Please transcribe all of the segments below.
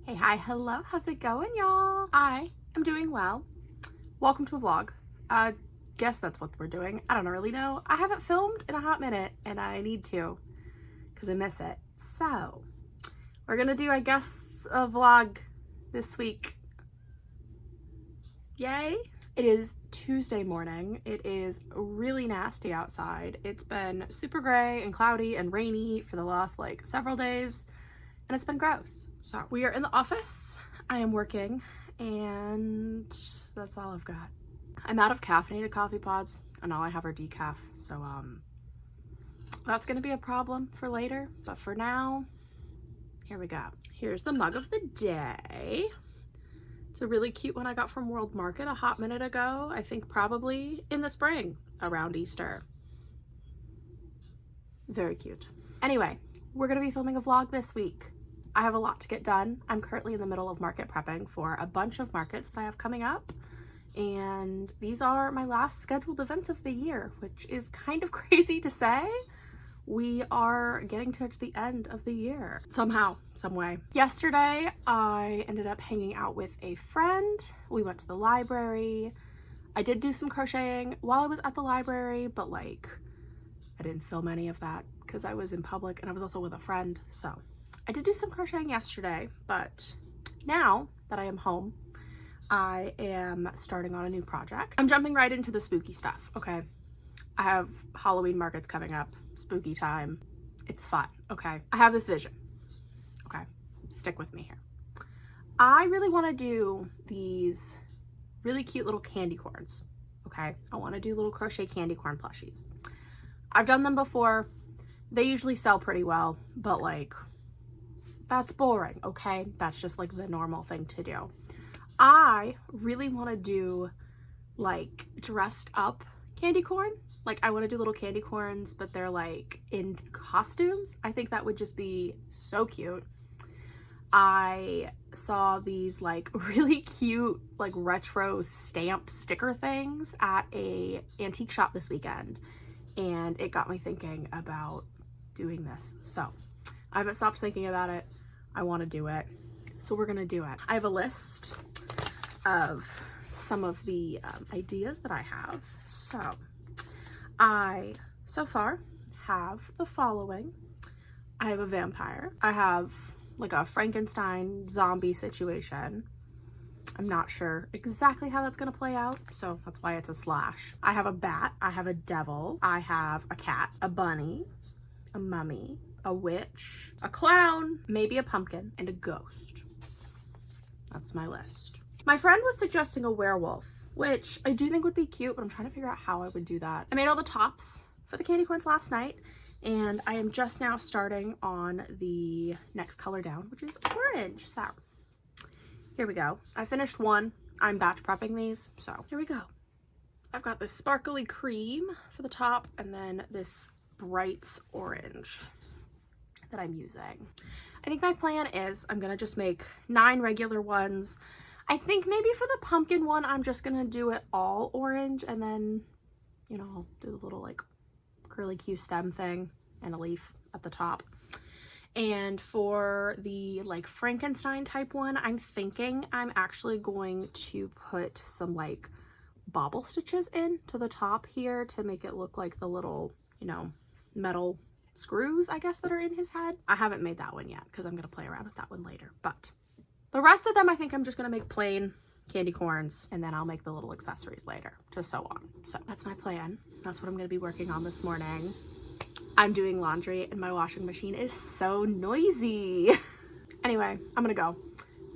Hey, hi, hello, how's it going, y'all? I am doing well. Welcome to a vlog. I guess that's what we're doing. I don't really know. I haven't filmed in a hot minute and I need to because I miss it. So we're gonna do, I guess, a vlog this week. Yay! It is Tuesday morning. It is really nasty outside. It's been super gray and cloudy and rainy for the last several days and it's been gross. So we are in the office. I am working and that's all I've got. I'm out of caffeinated coffee pods and all I have are decaf. So that's gonna be a problem for later, but for now, here we go. Here's the mug of the day. It's a really cute one I got from World Market a hot minute ago. I think probably in the spring around Easter. Very cute. Anyway, we're gonna be filming a vlog this week. I have a lot to get done. I'm currently in the middle of market prepping for a bunch of markets that I have coming up. And these are my last scheduled events of the year, which is kind of crazy to say. We are getting towards the end of the year somehow, some way. Yesterday, I ended up hanging out with a friend. We went to the library. I did do some crocheting while I was at the library, but I didn't film any of that because I was in public and I was also with a friend. So I did do some crocheting yesterday, but now that I am home, I am starting on a new project. I'm jumping right into the spooky stuff, okay? I have Halloween markets coming up, spooky time. It's fun, okay? I have this vision, okay? Stick with me here. I really want to do these really cute little candy corns, okay? I want to do little crochet candy corn plushies. I've done them before. They usually sell pretty well, but that's boring, okay? That's just the normal thing to do. I really want to do dressed up candy corn. I want to do little candy corns, but they're in costumes. I think that would just be so cute. I saw these really cute retro stamp sticker things at a antique shop this weekend, and it got me thinking about doing this. So I haven't stopped thinking about it. I want to do it. So we're gonna do it. I have a list of some of the ideas that I have. So I, so far, have the following. I have a vampire. I have a Frankenstein zombie situation. I'm not sure exactly how that's gonna play out, so that's why it's a slash. I have a bat. I have a devil. I have a cat, a bunny, a mummy, a witch, a clown, maybe a pumpkin, and a ghost. That's my list. My friend was suggesting a werewolf, which I do think would be cute, but I'm trying to figure out how I would do that. I made all the tops for the candy corns last night, and I am just now starting on the next color down, which is orange. So here we go. I finished one. I'm batch prepping these, so here we go. I've got this sparkly cream for the top, and then this bright orange that I'm using. I think my plan is I'm gonna just make 9 regular ones. I think maybe for the pumpkin one, I'm just gonna do it all orange and then, I'll do the little curly Q stem thing and a leaf at the top. And for the Frankenstein type one, I'm thinking I'm actually going to put some bobble stitches in to the top here to make it look like the little, metal screws, I guess, that are in his head. I haven't made that one yet because I'm gonna play around with that one later, but the rest of them, I think I'm just gonna make plain candy corns and then I'll make the little accessories later to sew on. So that's my plan. That's what I'm gonna be working on this morning. I'm doing laundry and my washing machine is so noisy. Anyway, I'm gonna go.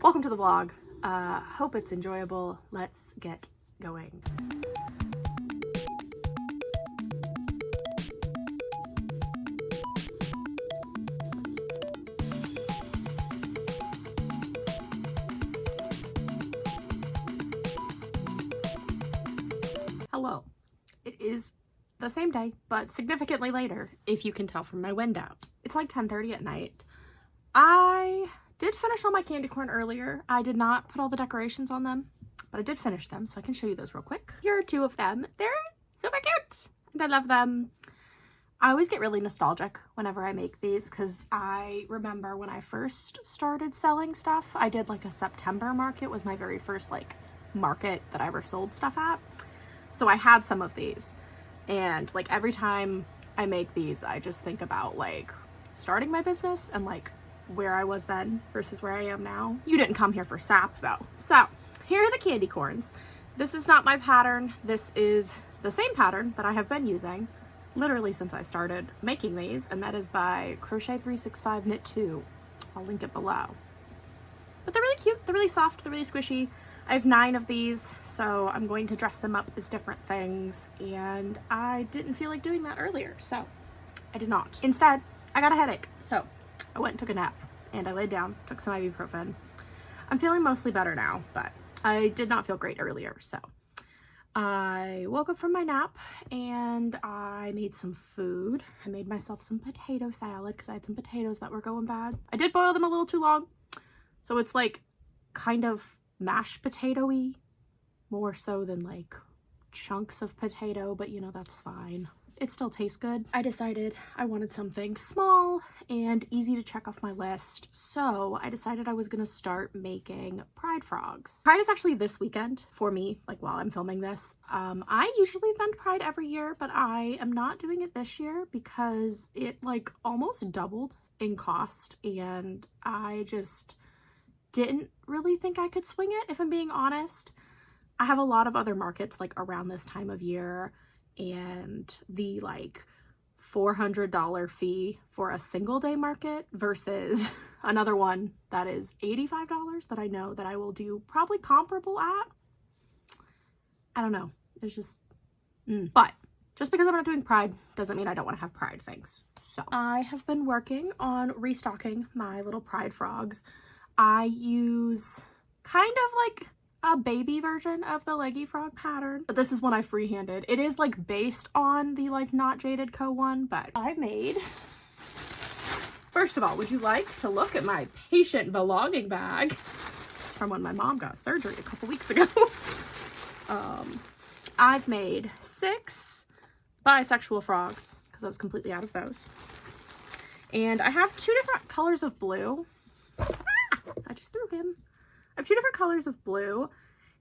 Welcome to the vlog. Hope it's enjoyable. Let's get going. Hello. It is the same day, but significantly later, if you can tell from my window. It's 10:30 at night. I did finish all my candy corn earlier. I did not put all the decorations on them, but I did finish them, so I can show you those real quick. Here are 2 of them. They're super cute, and I love them. I always get really nostalgic whenever I make these because I remember when I first started selling stuff, I did like a September market was my very first like market that I ever sold stuff at. So I had some of these, and like every time I make these, I just think about like starting my business and like where I was then versus where I am now. You didn't come here for sap though. So here are the candy corns. This is not my pattern. This is the same pattern that I have been using literally since I started making these, and that is by Crochet 365 Knit 2. I'll link it below. But they're really cute, they're really soft, they're really squishy. I have 9 of these, so I'm going to dress them up as different things, and I didn't feel like doing that earlier, so I did not. Instead, I got a headache, so I went and took a nap, and I laid down, took some ibuprofen. I'm feeling mostly better now, but I did not feel great earlier, so I woke up from my nap and I made some food. I made myself some potato salad because I had some potatoes that were going bad. I did boil them a little too long, so it's like kind of mashed potato-y, more so than like chunks of potato, but you know, that's fine. It still tastes good. I decided I wanted something small and easy to check off my list, so I decided I was gonna start making Pride frogs. Pride is actually this weekend for me, like while I'm filming this. I usually vend Pride every year, but I am not doing it this year because it like almost doubled in cost, and I just didn't really think I could swing it, if I'm being honest. I have a lot of other markets like around this time of year, and the like $400 fee for a single day market versus another one that is $85 that I know that I will do probably comparable at. I don't know. It's just, but just because I'm not doing Pride doesn't mean I don't want to have Pride things. So I have been working on restocking my little Pride frogs. I use kind of like a baby version of the leggy frog pattern, but this is one I freehanded. It is like based on the like Not Jaded Co one, but I made, first of all, would you like to look at my patient belonging bag from when my mom got surgery a couple weeks ago? I've made 6 bisexual frogs because I was completely out of those, and I have 2 different colors of blue. I just threw him. I have 2 different colors of blue.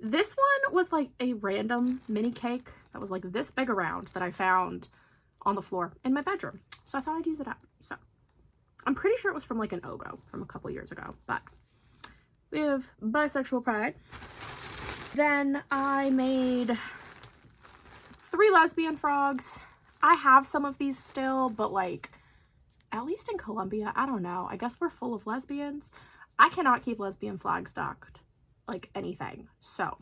This one was like a random mini cake that was like this big around that I found on the floor in my bedroom. So I thought I'd use it up. So I'm pretty sure it was from like an Ogo from a couple years ago, but we have Bisexual Pride. Then I made 3 lesbian frogs. I have some of these still, but like, at least in Colombia, I don't know. I guess we're full of lesbians. I cannot keep lesbian flags stocked like anything. So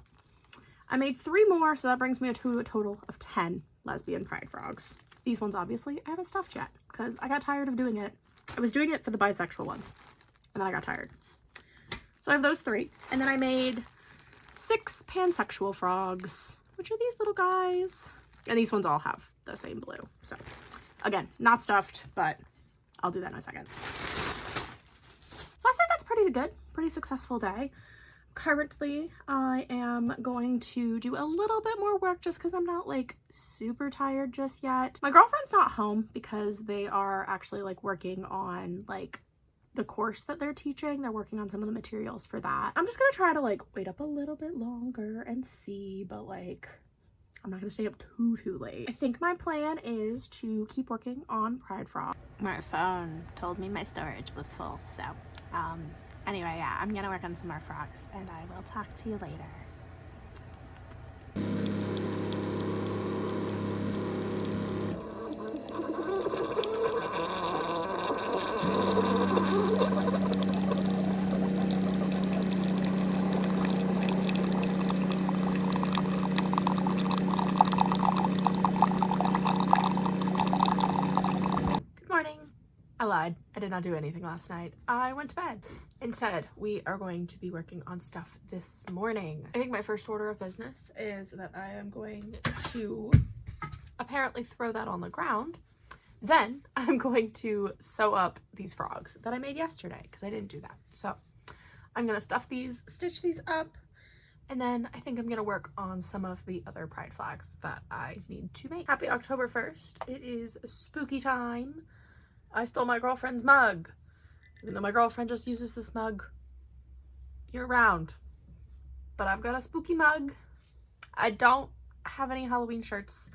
I made 3 more, so that brings me to a total of 10 lesbian Pride frogs. These ones, obviously, I haven't stuffed yet because I got tired of doing it. I was doing it for the bisexual ones, and then I got tired. So I have those 3. And then I made 6 pansexual frogs, which are these little guys. And these ones all have the same blue. So again, not stuffed, but I'll do that in a second. So I say that's pretty good, pretty successful day. Currently, I am going to do a little bit more work just because I'm not like super tired just yet. My girlfriend's not home because they are actually like working on like the course that they're teaching. They're working on some of the materials for that. I'm just gonna try to like wait up a little bit longer and see, but like I'm not gonna stay up too late. I think my plan is to keep working on Pride Frog. My phone told me my storage was full, so anyway, yeah, I'm gonna work on some more frogs, and I will talk to you later. Good morning. I lied. I did not do anything last night. I went to bed. Instead, we are going to be working on stuff this morning. I think my first order of business is that I am going to apparently throw that on the ground. Then I'm going to sew up these frogs that I made yesterday because I didn't do that. So I'm going to stuff these, stitch these up And then I think I'm gonna work on some of the other pride flags that I need to make. Happy October 1st. It is spooky time. I stole my girlfriend's mug. Even though my girlfriend just uses this mug year round. But I've got a spooky mug. I don't have any Halloween shirts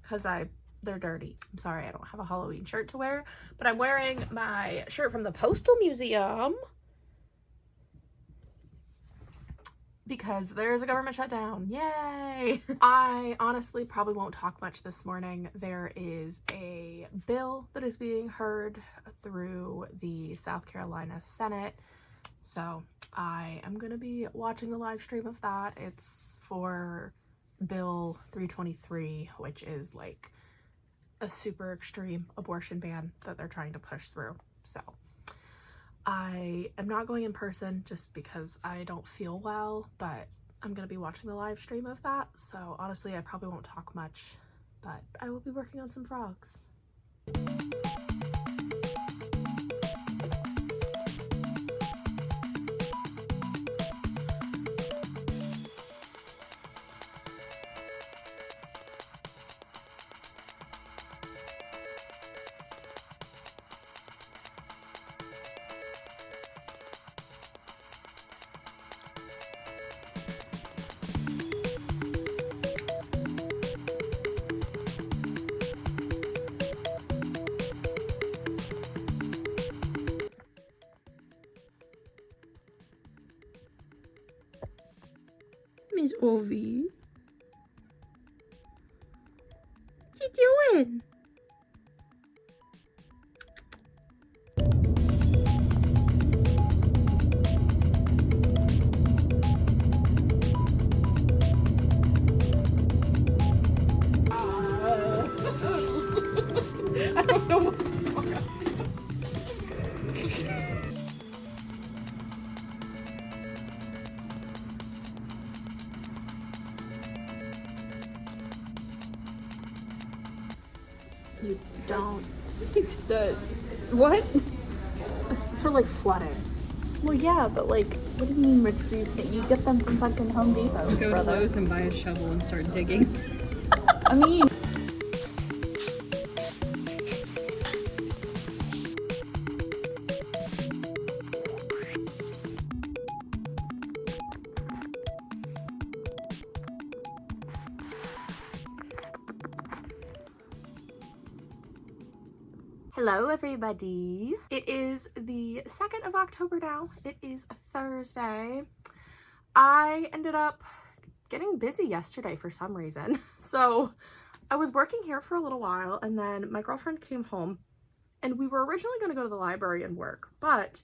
because they're dirty. I'm sorry, I don't have a Halloween shirt to wear, but I'm wearing my shirt from the Postal Museum because there's a government shutdown. Yay! I honestly probably won't talk much this morning. There is a bill that is being heard through the South Carolina Senate. So I am going to be watching the live stream of that. It's for Bill 323, which is like a super extreme abortion ban that they're trying to push through. So I am not going in person just because I don't feel well, but I'm going to be watching the live stream of that. So honestly, I probably won't talk much, but I will be working on some frogs. Miss Ovi. What you doing? I don't know what the fuck I'm You don't. The what? For like flooding. Well, yeah, but like, what do you mean retrieve? You get them from fucking Home Depot, Go brother. to Lowe's and buy a shovel and start digging. I mean. Hello everybody. It is the 2nd of October now. It is a Thursday. I ended up getting busy yesterday for some reason. So I was working here for a little while and then my girlfriend came home and we were originally going to go to the library and work, but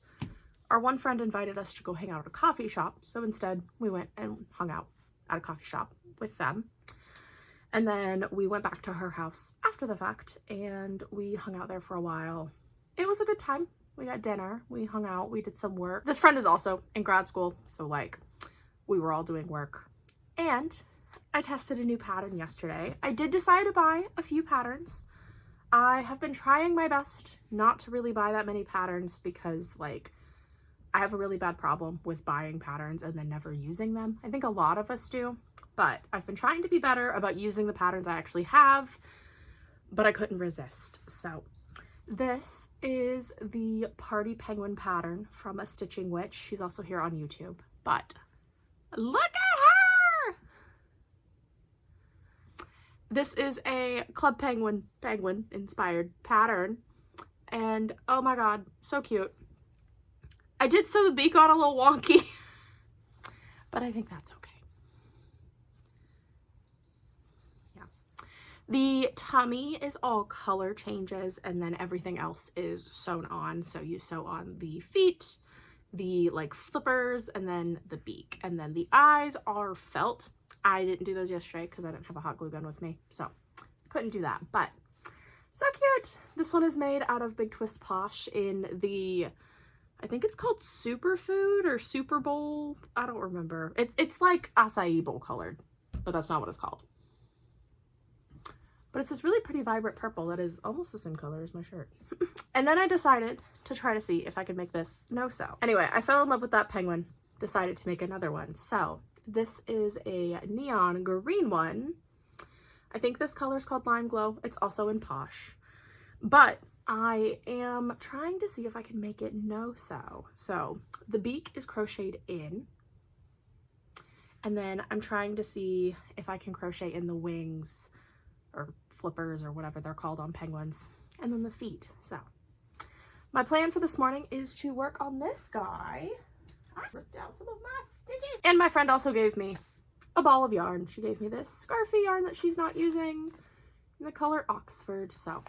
our one friend invited us to go hang out at a coffee shop. So instead we went and hung out at a coffee shop with them. And then we went back to her house after the fact and we hung out there for a while. It was a good time. We got dinner, we hung out, we did some work. This friend is also in grad school, so like we were all doing work. And I tested a new pattern yesterday. I did decide to buy a few patterns. I have been trying my best not to really buy that many patterns because like I have a really bad problem with buying patterns and then never using them. I think a lot of us do. But I've been trying to be better about using the patterns I actually have, but I couldn't resist. So this is the Party Penguin pattern from A Stitching Witch. She's also here on YouTube, but look at her! This is a Club Penguin inspired pattern. And oh my God, so cute. I did sew the beak on a little wonky, but I think that's okay. The tummy is all color changes and then everything else is sewn on. So you sew on the feet, the like flippers, and then the beak. And then the eyes are felt. I didn't do those yesterday because I didn't have a hot glue gun with me. So couldn't do that, but so cute. This one is made out of Big Twist Plush in the, I think it's called Superfood or Super Bowl. I don't remember. It's like acai bowl colored, but that's not what it's called. But it's this really pretty vibrant purple that is almost the same color as my shirt. And then I decided to try to see if I could make this no-sew. Anyway, I fell in love with that penguin, decided to make another one. So This is a neon green one. I think this color is called Lime Glow. It's also in Posh. But I am trying to see if I can make it no-sew. So the beak is crocheted in. And then I'm trying to see if I can crochet in the wings or flippers or whatever they're called on penguins. And then the feet. So my plan for this morning is to work on this guy. I ripped out some of my stitches. And my friend also gave me a ball of yarn. She gave me this scarfy yarn that she's not using in the color Oxford. So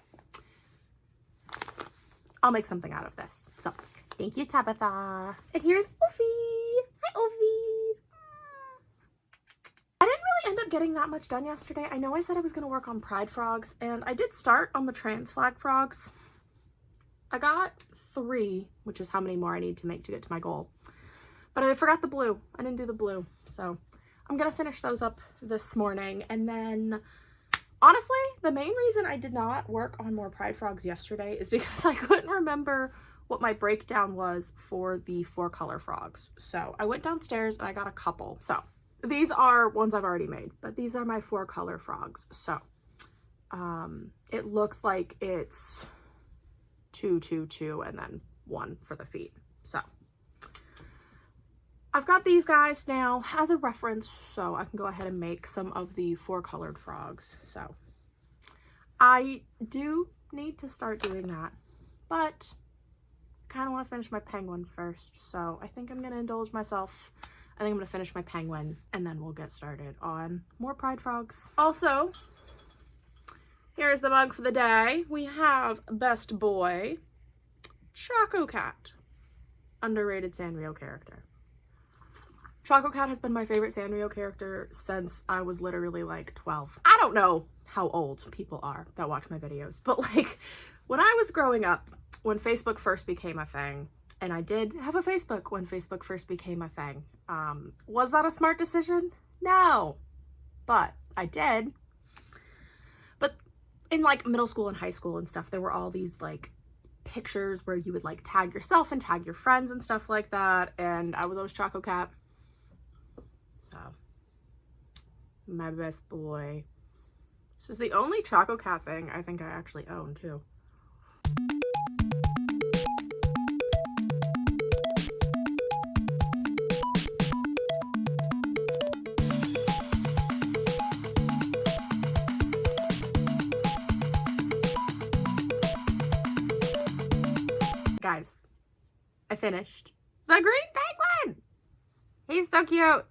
I'll make something out of this. So thank you, Tabitha. And here's Ophie. Hi, Ophie. I didn't really end up getting that much done yesterday. I know I said I was going to work on pride frogs, and I did start on the trans flag frogs. I got 3, which is how many more I need to make to get to my goal. But I forgot the blue. I didn't do the blue. So I'm going to finish those up this morning. And then, honestly, the main reason I did not work on more pride frogs yesterday is because I couldn't remember what my breakdown was for the 4-color frogs. So I went downstairs and I got a couple. So these are ones I've already made, but these are my 4-color frogs. So it looks like it's 2, 2, 2, and then 1 for the feet. So I've got these guys now as a reference, so I can go ahead and make some of the 4-colored frogs. So I do need to start doing that, but I kind of want to finish my penguin first. So I think I'm going to indulge myself. I think I'm going to finish my penguin, and then we'll get started on more pride frogs. Also, here's the mug for the day. We have Best Boy, Choco Cat, underrated Sanrio character. Choco Cat has been my favorite Sanrio character since I was literally like 12. I don't know how old people are that watch my videos, but like when I was growing up, when Facebook first became a thing, and I did have a Facebook when Facebook first became a thing, was that a smart decision? No, but I did. But in like middle school and high school and stuff, there were all these like pictures where you would like tag yourself and tag your friends and stuff like that, and I was always Choco Cat. So, my best boy. This is the only Choco Cat thing I think I actually own too. Guys, I finished the green penguin. He's so cute.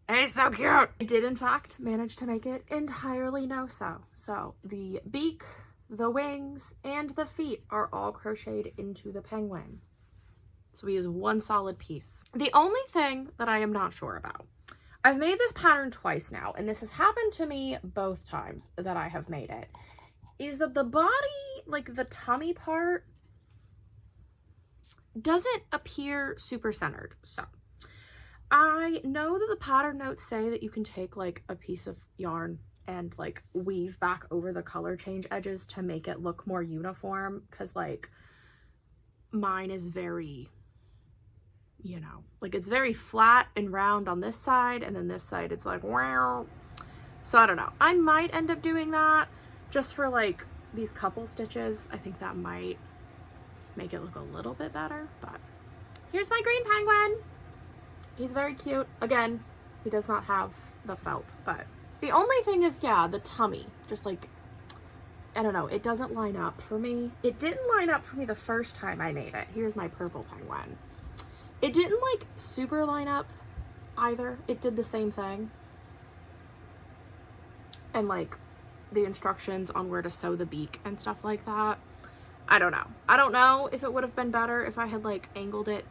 He's so cute. I did in fact manage to make it entirely no-sew. So the beak, the wings, and the feet are all crocheted into the penguin. So we use one solid piece. The only thing that I am not sure about, I've made this pattern twice now, and this has happened to me both times that I have made it, is that the body, like the tummy part, doesn't appear super centered. So I know that the pattern notes say that you can take like a piece of yarn and like weave back over the color change edges to make it look more uniform, because like mine is very, you know, like it's very flat and round on this side, and then this side it's like wow. So I don't know, I might end up doing that just for like these couple stitches. I think that might make it look a little bit better. But here's my green penguin. He's very cute. Again, he does not have the felt, but the only thing is, yeah, the tummy, just like, I don't know, it doesn't line up for me. It didn't line up for me the first time I made it. Here's my purple penguin. It didn't like super line up either. It did the same thing. And like the instructions on where to sew the beak and stuff like that, I don't know. I don't know if it would have been better if I had like angled it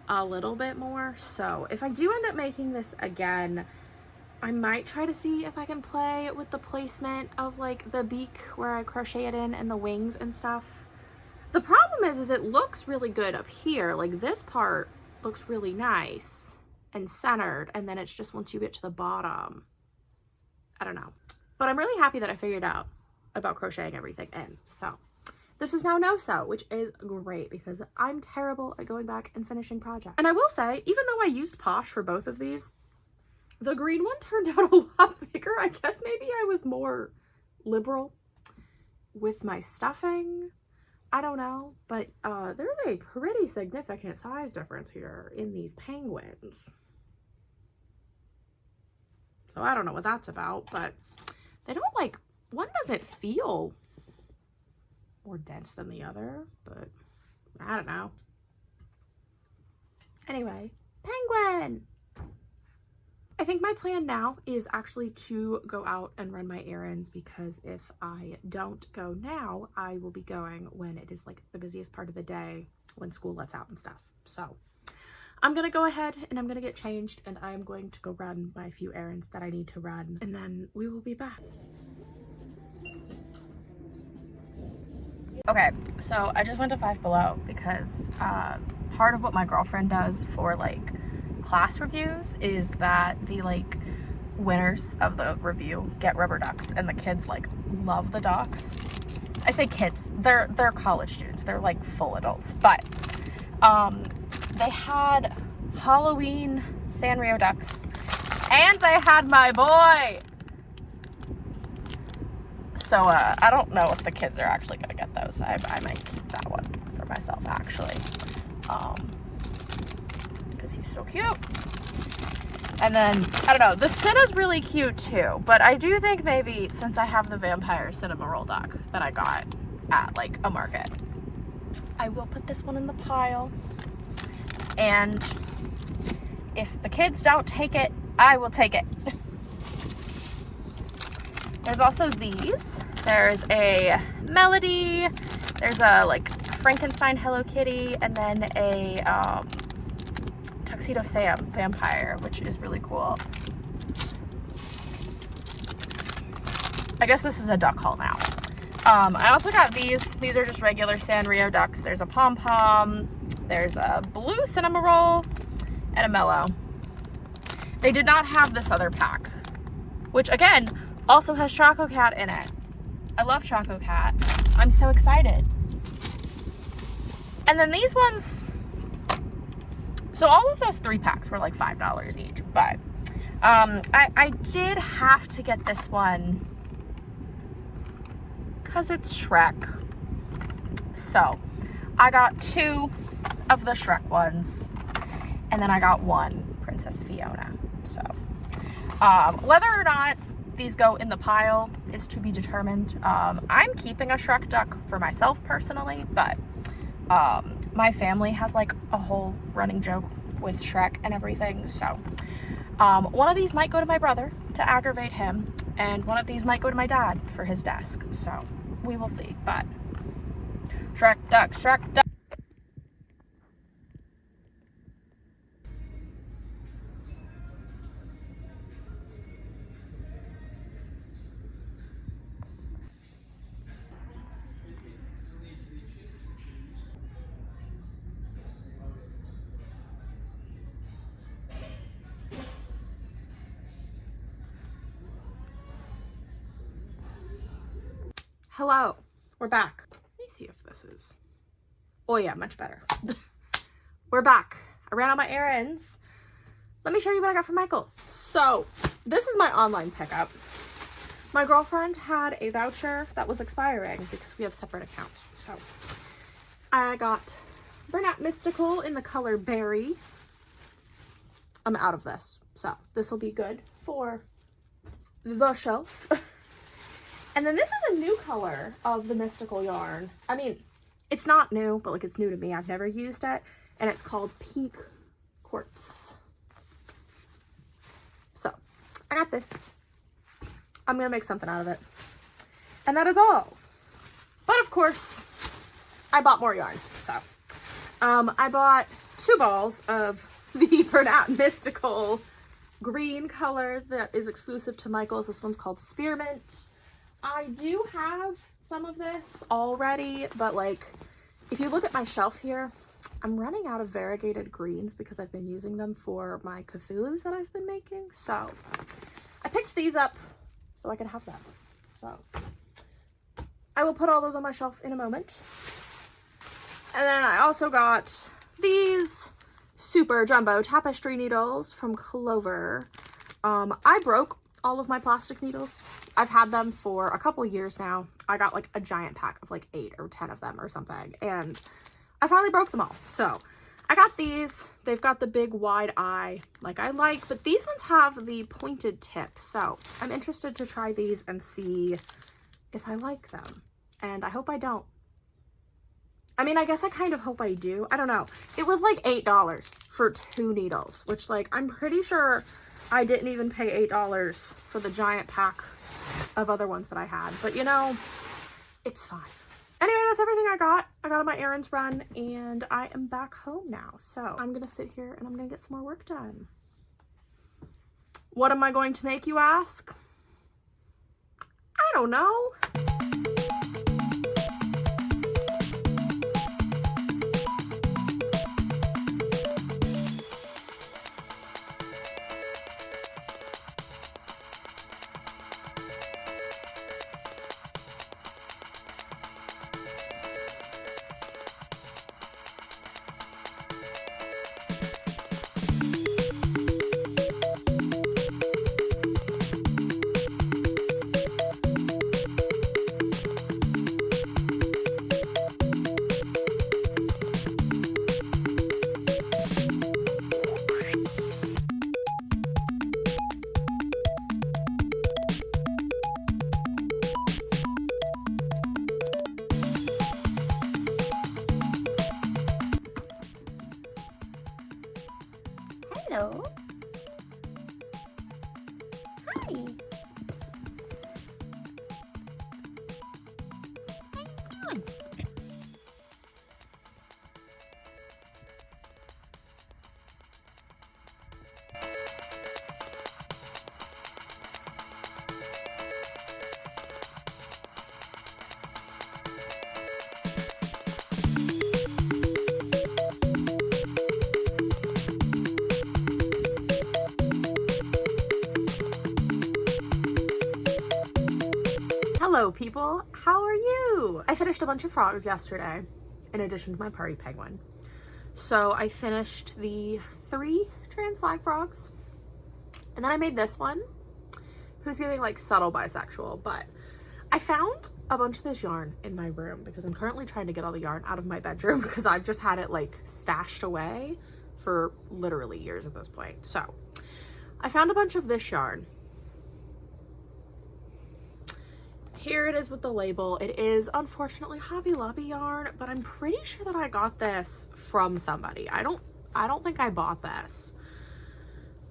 a little bit more. So if I do end up making this again, I might try to see if I can play with the placement of like the beak where I crochet it in and the wings and stuff. The problem is it looks really good up here. Like this part looks really nice and centered, and then it's just once you get to the bottom, I don't know. But I'm really happy that I figured out about crocheting everything in. So this is now no-sew, which is great because I'm terrible at going back and finishing projects. And I will say, even though I used Posh for both of these, The green one turned out a lot bigger. I guess maybe I was more liberal with my stuffing. I don't know, but there's a pretty significant size difference here in these penguins. So I don't know what that's about, but they don't like, one doesn't feel more dense than the other, but I don't know. Anyway, penguin! I think my plan now is actually to go out and run my errands, because if I don't go now, I will be going when it is like the busiest part of the day, when school lets out and stuff. So I'm gonna go ahead and I'm gonna get changed, and I'm going to go run my few errands that I need to run, and then we will be back. Okay, so I just went to Five Below because part of what my girlfriend does for like class reviews is that the like winners of the review get rubber ducks, and the kids like love the ducks. I say kids, they're college students, they're like full adults, but they had Halloween Sanrio ducks, and they had my boy. So I don't know if the kids are actually gonna get those. I might keep that one for myself actually, because he's so cute. And then I don't know, the Cinna's really cute too, but I do think maybe since I have the vampire cinema roll duck that I got at like a market, I will put this one in the pile, and if the kids don't take it, I will take it. There's also these. There's a Melody, there's a like Frankenstein Hello Kitty, and then a Tuxedo Sam vampire, which is really cool. I guess this is a duck haul now. I also got these. These are just regular Sanrio ducks. There's a pom-pom, there's a blue cinema roll, and a mellow. They did not have this other pack, which again, also has Choco Cat in it. I love Choco Cat. I'm so excited. And then these ones, so all of those 3 packs were like $5 each, but I did have to get this one because it's Shrek. So I got 2 of the Shrek ones, and then I got 1 Princess Fiona. So whether or not these go in the pile is to be determined. I'm keeping a Shrek duck for myself personally, but my family has like a whole running joke with Shrek and everything. So one of these might go to my brother to aggravate him, and one of these might go to my dad for his desk. So we will see, but Shrek duck, Shrek duck. Hello, we're back. Let me see if this is, oh yeah, much better. We're back. I ran all my errands. Let me show you what I got from Michael's. So this is my online pickup. My girlfriend had a voucher that was expiring because we have separate accounts. So I got Burnout Mystical in the color Berry. I'm out of this, so this will be good for the shelf. And then this is a new color of the Mystical yarn. I mean, it's not new, but like it's new to me. I've never used it. And it's called Pink Quartz. So I got this. I'm gonna make something out of it. And that is all. But of course, I bought more yarn. So I bought 2 balls of the Burnout Mystical green color that is exclusive to Michael's. This one's called Spearmint. I do have some of this already, but like if you look at my shelf here, I'm running out of variegated greens because I've been using them for my Cthulhu's that I've been making. So I picked these up so I could have them. So I will put all those on my shelf in a moment. And then I also got these super jumbo tapestry needles from Clover. I broke all of my plastic needles. I've had them for a couple years now. I got like a giant pack of like 8 or 10 of them or something, and I finally broke them all. So I got these. They've got the big wide eye like I like, but these ones have the pointed tip. So I'm interested to try these and see if I like them. And I hope I don't. I mean, I guess I kind of hope I do. I don't know. It was like $8 for 2 needles, which like I'm pretty sure I didn't even pay $8 for the giant pack of other ones that I had. But you know, it's fine. Anyway, that's everything I got. I got all my errands run and I am back home now. So I'm gonna sit here and I'm gonna get some more work done. What am I going to make, you ask? I don't know. Hello. Hi. How you doing? Hello people, how are you? I finished a bunch of frogs yesterday in addition to my party penguin. So I finished the 3 trans flag frogs and then I made this one who's giving like subtle bisexual, but I found a bunch of this yarn in my room because I'm currently trying to get all the yarn out of my bedroom because I've just had it like stashed away for literally years at this point. So I found a bunch of this yarn. Here it is with the label. It is unfortunately Hobby Lobby yarn, but I'm pretty sure that I got this from somebody. I don't think I bought this.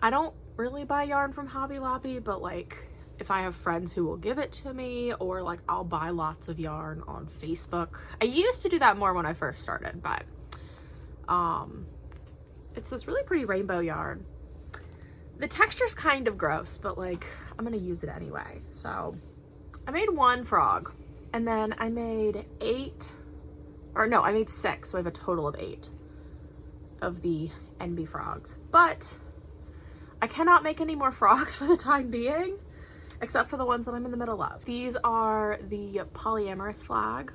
I don't really buy yarn from Hobby Lobby, but like if I have friends who will give it to me, or like I'll buy lots of yarn on Facebook. I used to do that more when I first started, but it's this really pretty rainbow yarn. The texture's kind of gross, but like I'm gonna use it anyway. So I made 1 frog and then I made 6, so I have a total of 8 of the NB frogs, but I cannot make any more frogs for the time being, except for the ones that I'm in the middle of. These are the polyamorous flag.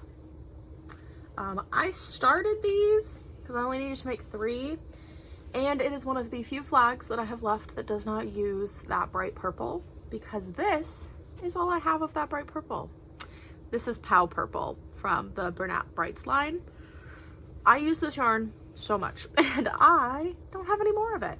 I started these because I only needed to make 3, and it is one of the few flags that I have left that does not use that bright purple, because this is all I have of that bright purple. This is Pow Purple from the Bernat Brights line. I use this yarn so much and I don't have any more of it.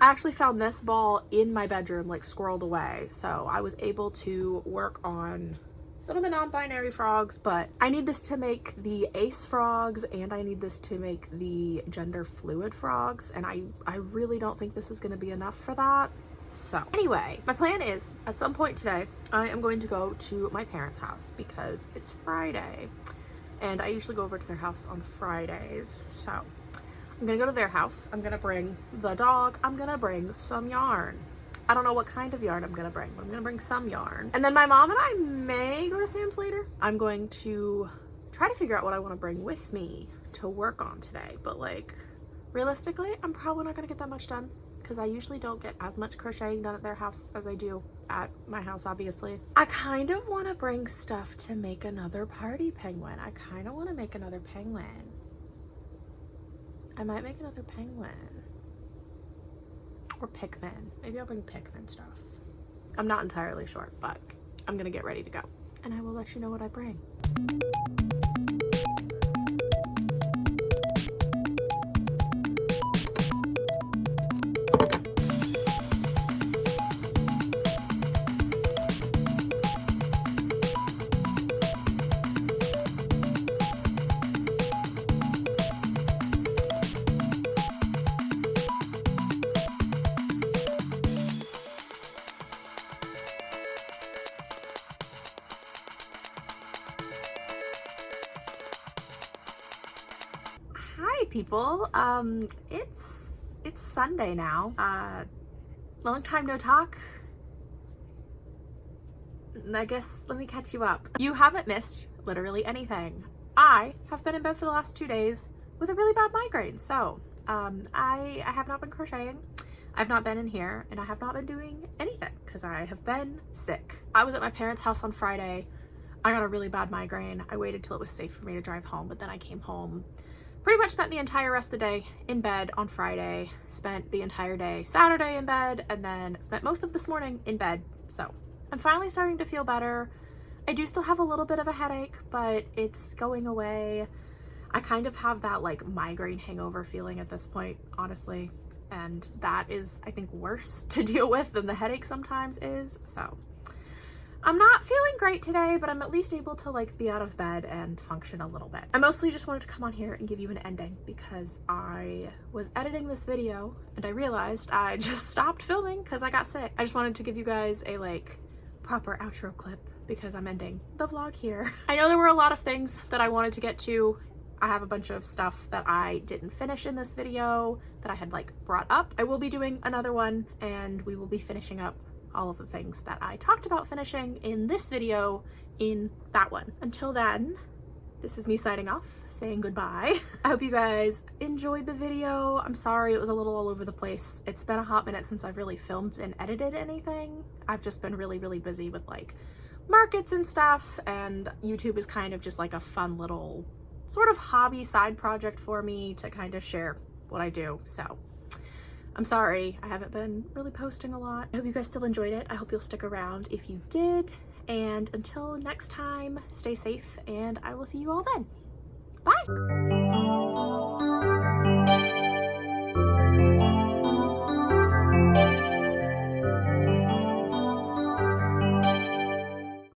I actually found this ball in my bedroom, like squirreled away, so I was able to work on some of the non-binary frogs, but I need this to make the ace frogs and I need this to make the gender fluid frogs, and I really don't think this is going to be enough for that. So anyway, my plan is at some point today I am going to go to my parents' house because it's Friday and I usually go over to their house on Fridays. So I'm gonna go to their house. I'm gonna bring the dog. I'm gonna bring some yarn. I don't know what kind of yarn I'm gonna bring, but I'm gonna bring some yarn. And then my mom and I may go to Sam's later. I'm going to try to figure out what I want to bring with me to work on today, but like realistically I'm probably not gonna get that much done because I usually don't get as much crocheting done at their house as I do at my house, obviously. I kind of want to bring stuff to make another party penguin. I kind of want to make another penguin. I might make another penguin. Or Pikmin. Maybe I'll bring Pikmin stuff. I'm not entirely sure, but I'm gonna get ready to go. And I will let you know what I bring. Hi people, it's Sunday now. Long time no talk. I guess let me catch you up. You haven't missed literally anything. I have been in bed for the last 2 days with a really bad migraine, so I have not been crocheting. I've not been in here, and I have not been doing anything because I have been sick. I was at my parents' house on Friday. I got a really bad migraine. I waited till it was safe for me to drive home, but then I came home. Pretty much spent the entire rest of the day in bed on Friday, spent the entire day Saturday in bed, and then spent most of this morning in bed. So I'm finally starting to feel better. I do still have a little bit of a headache, but it's going away. I kind of have that like migraine hangover feeling at this point, honestly. And that is, I think, worse to deal with than the headache sometimes is. So I'm not feeling great today, but I'm at least able to like be out of bed and function a little bit. I mostly just wanted to come on here and give you an ending because I was editing this video and I realized I just stopped filming because I got sick. I just wanted to give you guys a like proper outro clip because I'm ending the vlog here. I know there were a lot of things that I wanted to get to. I have a bunch of stuff that I didn't finish in this video that I had like brought up. I will be doing another one and we will be finishing up all of the things that I talked about finishing in this video in that one. Until then, this is me signing off, saying goodbye. I hope you guys enjoyed the video. I'm sorry it was a little all over the place. It's been a hot minute since I've really filmed and edited anything. I've just been really, really busy with like markets and stuff, and YouTube is kind of just like a fun little sort of hobby side project for me to kind of share what I do. So I'm sorry I haven't been really posting a lot. I hope you guys still enjoyed it. I hope you'll stick around if you did. And until next time, stay safe and I will see you all then. Bye!